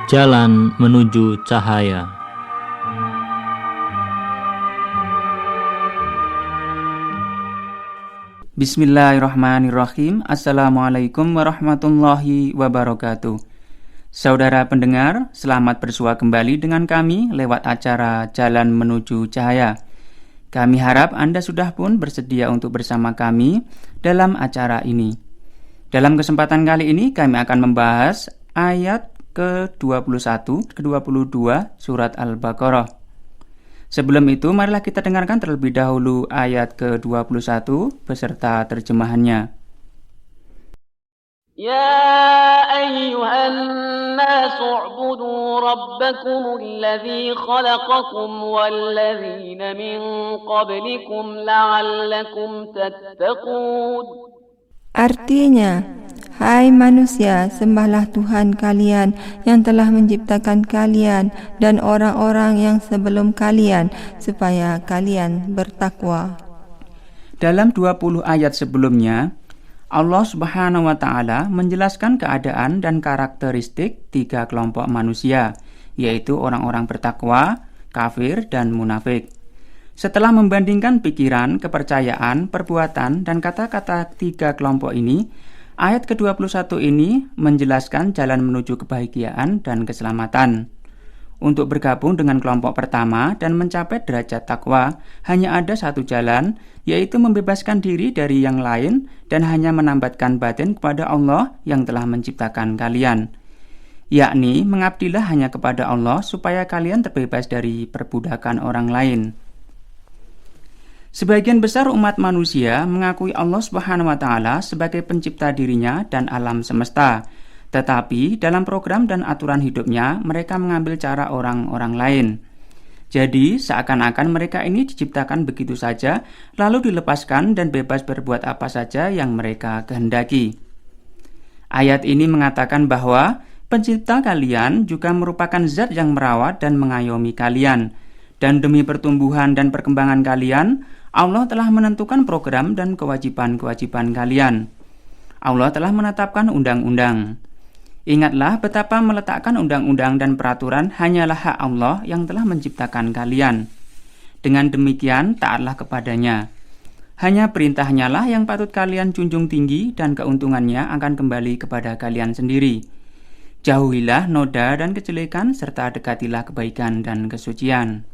Jalan menuju cahaya. Bismillahirrahmanirrahim. Assalamualaikum warahmatullahi wabarakatuh. Saudara pendengar, selamat bersua kembali dengan kami lewat acara Jalan Menuju Cahaya. Kami harap Anda sudah pun bersedia untuk bersama kami dalam acara ini. Dalam kesempatan kali ini kami akan membahas ayat ke-21, ke-22 surat Al-Baqarah. Sebelum itu, marilah kita dengarkan terlebih dahulu ayat ke-21 beserta terjemahannya. يا أيها الناس اعبدوا ربكم الذي خلقكم والذين من قبلكم لعلكم تتقون. Artinya, hai manusia, sembahlah Tuhan kalian yang telah menciptakan kalian dan orang-orang yang sebelum kalian, supaya kalian bertakwa. Dalam 20 ayat sebelumnya, Allah Subhanahu wa Ta'ala menjelaskan keadaan dan karakteristik 3 kelompok manusia, yaitu orang-orang bertakwa, kafir, dan munafik. Setelah membandingkan pikiran, kepercayaan, perbuatan, dan kata-kata 3 kelompok ini, ayat ke-21 ini menjelaskan jalan menuju kebahagiaan dan keselamatan. Untuk bergabung dengan kelompok pertama dan mencapai derajat takwa, hanya ada satu jalan, yaitu membebaskan diri dari yang lain dan hanya menambatkan batin kepada Allah yang telah menciptakan kalian. Yakni, mengabdilah hanya kepada Allah supaya kalian terbebas dari perbudakan orang lain. Sebagian besar umat manusia mengakui Allah Subhanahu wa Ta'ala sebagai pencipta dirinya dan alam semesta. Tetapi dalam program dan aturan hidupnya, mereka mengambil cara orang-orang lain. Jadi, seakan-akan mereka ini diciptakan begitu saja, lalu dilepaskan dan bebas berbuat apa saja yang mereka kehendaki. Ayat ini mengatakan bahwa pencipta kalian juga merupakan zat yang merawat dan mengayomi kalian. Dan demi pertumbuhan dan perkembangan kalian, Allah telah menentukan program dan kewajiban-kewajiban kalian. Allah telah menetapkan undang-undang. Ingatlah betapa meletakkan undang-undang dan peraturan hanyalah hak Allah yang telah menciptakan kalian. Dengan demikian, taatlah kepadanya. Hanya perintahnya lah yang patut kalian junjung tinggi dan keuntungannya akan kembali kepada kalian sendiri. Jauhilah noda dan kejelekan serta dekatilah kebaikan dan kesucian.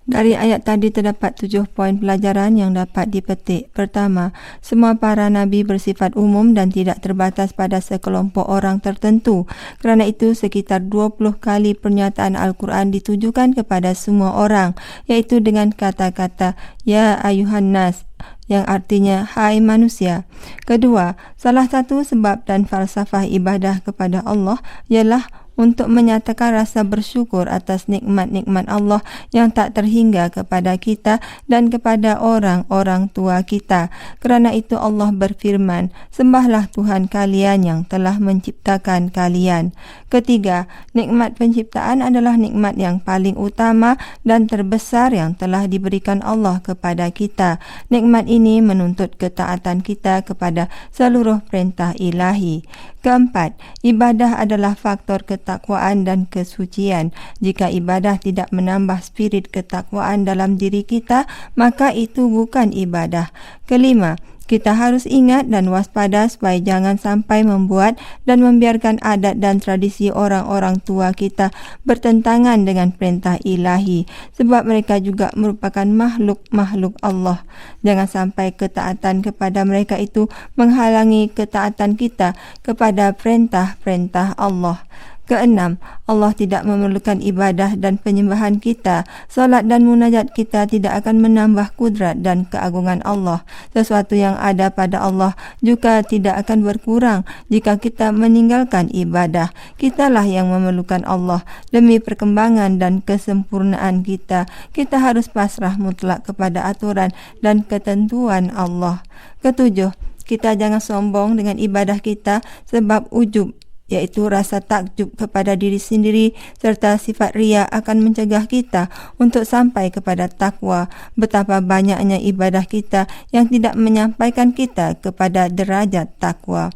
Dari ayat tadi terdapat 7 poin pelajaran yang dapat dipetik. Pertama, semua para nabi bersifat umum dan tidak terbatas pada sekelompok orang tertentu. Kerana itu, sekitar 20 kali pernyataan Al-Quran ditujukan kepada semua orang, iaitu dengan kata-kata Ya ayuhan nas, yang artinya hai manusia. Kedua, salah satu sebab dan falsafah ibadah kepada Allah ialah untuk menyatakan rasa bersyukur atas nikmat-nikmat Allah yang tak terhingga kepada kita dan kepada orang-orang tua kita. Kerana itu Allah berfirman, sembahlah Tuhan kalian yang telah menciptakan kalian. Ketiga, nikmat penciptaan adalah nikmat yang paling utama dan terbesar yang telah diberikan Allah kepada kita. Nikmat ini menuntut ketaatan kita kepada seluruh perintah ilahi. Keempat, ibadah adalah faktor ketakwaan dan kesucian. Jika ibadah tidak menambah spirit ketakwaan dalam diri kita, maka itu bukan ibadah. Kelima, kita harus ingat dan waspada supaya jangan sampai membuat dan membiarkan adat dan tradisi orang-orang tua kita bertentangan dengan perintah ilahi, sebab mereka juga merupakan makhluk-makhluk Allah. Jangan sampai ketaatan kepada mereka itu menghalangi ketaatan kita kepada perintah-perintah Allah. Keenam, Allah tidak memerlukan ibadah dan penyembahan kita. Solat dan munajat kita tidak akan menambah kudrat dan keagungan Allah. Sesuatu yang ada pada Allah juga tidak akan berkurang jika kita meninggalkan ibadah. Kitalah yang memerlukan Allah. Demi perkembangan dan kesempurnaan kita, kita harus pasrah mutlak kepada aturan dan ketentuan Allah. Ketujuh, kita jangan sombong dengan ibadah kita sebab ujub, iaitu rasa takjub kepada diri sendiri serta sifat riya akan mencegah kita untuk sampai kepada takwa. Betapa banyaknya ibadah kita yang tidak menyampaikan kita kepada derajat takwa.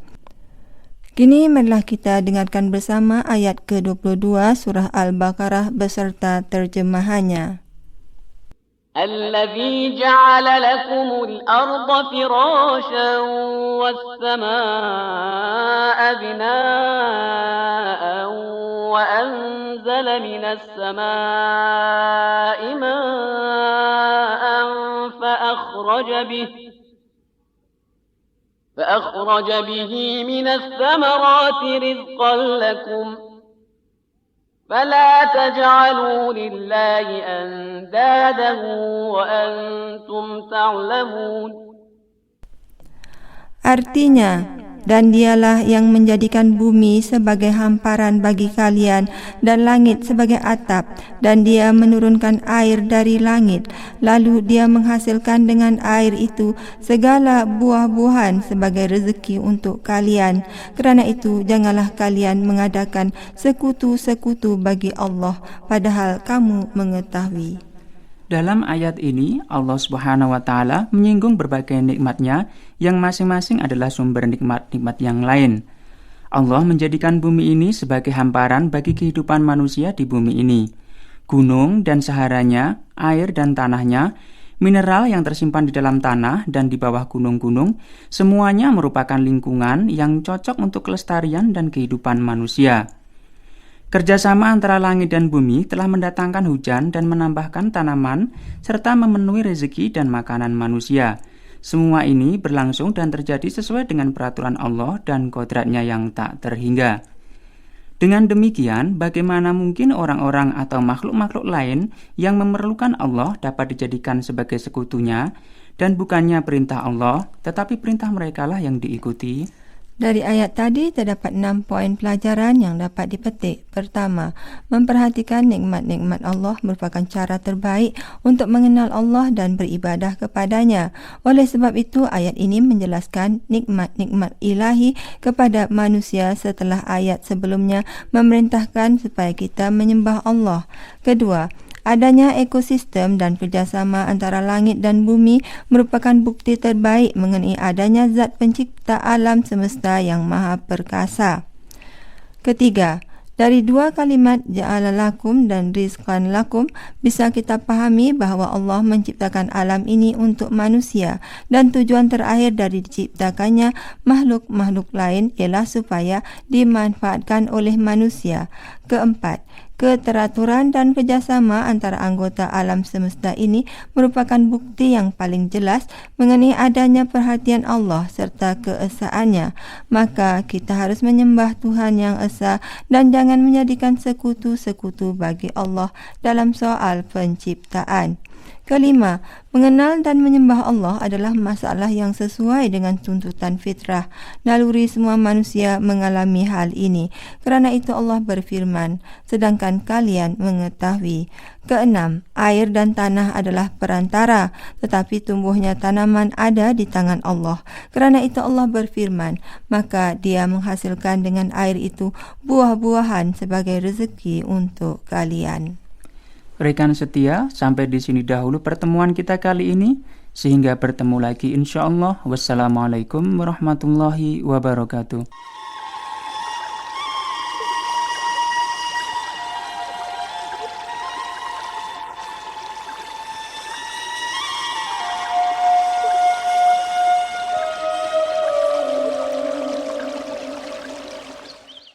Kini marilah kita dengarkan bersama ayat ke-22 surah Al-Baqarah beserta terjemahannya. الذي جعل لكم الأرض فراشا والسماء بناء وأنزل من السماء ماء فأخرج به من الثمرات رزقا لكم فلا تجعلوا لله أندادا وأنتم تعلمون. Artinya, dan dialah yang menjadikan bumi sebagai hamparan bagi kalian dan langit sebagai atap, dan dia menurunkan air dari langit, lalu dia menghasilkan dengan air itu segala buah-buahan sebagai rezeki untuk kalian. Kerana itu janganlah kalian mengadakan sekutu-sekutu bagi Allah, padahal kamu mengetahui. Dalam ayat ini, Allah Subhanahu wa Ta'ala menyinggung berbagai nikmat-Nya yang masing-masing adalah sumber nikmat-nikmat yang lain. Allah menjadikan bumi ini sebagai hamparan bagi kehidupan manusia di bumi ini. Gunung dan saharanya, air dan tanahnya, mineral yang tersimpan di dalam tanah dan di bawah gunung-gunung, semuanya merupakan lingkungan yang cocok untuk kelestarian dan kehidupan manusia. Kerjasama antara langit dan bumi telah mendatangkan hujan dan menambahkan tanaman serta memenuhi rezeki dan makanan manusia. Semua ini berlangsung dan terjadi sesuai dengan peraturan Allah dan kodratnya yang tak terhingga. Dengan demikian, bagaimana mungkin orang-orang atau makhluk-makhluk lain yang memerlukan Allah dapat dijadikan sebagai sekutunya, dan bukannya perintah Allah, tetapi perintah merekalah yang diikuti? Dari ayat tadi terdapat 6 poin pelajaran yang dapat dipetik. Pertama, memperhatikan nikmat-nikmat Allah merupakan cara terbaik untuk mengenal Allah dan beribadah kepadanya. Oleh sebab itu, ayat ini menjelaskan nikmat-nikmat ilahi kepada manusia setelah ayat sebelumnya memerintahkan supaya kita menyembah Allah. Kedua, adanya ekosistem dan kerjasama antara langit dan bumi merupakan bukti terbaik mengenai adanya zat pencipta alam semesta yang maha perkasa. Ketiga, dari dua kalimat ja'ala lakum dan rizqan lakum bisa kita pahami bahawa Allah menciptakan alam ini untuk manusia dan tujuan terakhir dari diciptakannya makhluk-makhluk lain ialah supaya dimanfaatkan oleh manusia. Keempat, keteraturan dan kerjasama antara anggota alam semesta ini merupakan bukti yang paling jelas mengenai adanya perhatian Allah serta keesaannya. Maka kita harus menyembah Tuhan yang esa dan jangan menjadikan sekutu-sekutu bagi Allah dalam soal penciptaan. Kelima, mengenal dan menyembah Allah adalah masalah yang sesuai dengan tuntutan fitrah. Naluri semua manusia mengalami hal ini. Kerana itu Allah berfirman, sedangkan kalian mengetahui. Keenam, air dan tanah adalah perantara, tetapi tumbuhnya tanaman ada di tangan Allah. Kerana itu Allah berfirman, maka Dia menghasilkan dengan air itu buah-buahan sebagai rezeki untuk kalian. Rekan setia, sampai di sini dahulu pertemuan kita kali ini. Sehingga bertemu lagi insya Allah. Wassalamualaikum warahmatullahi wabarakatuh.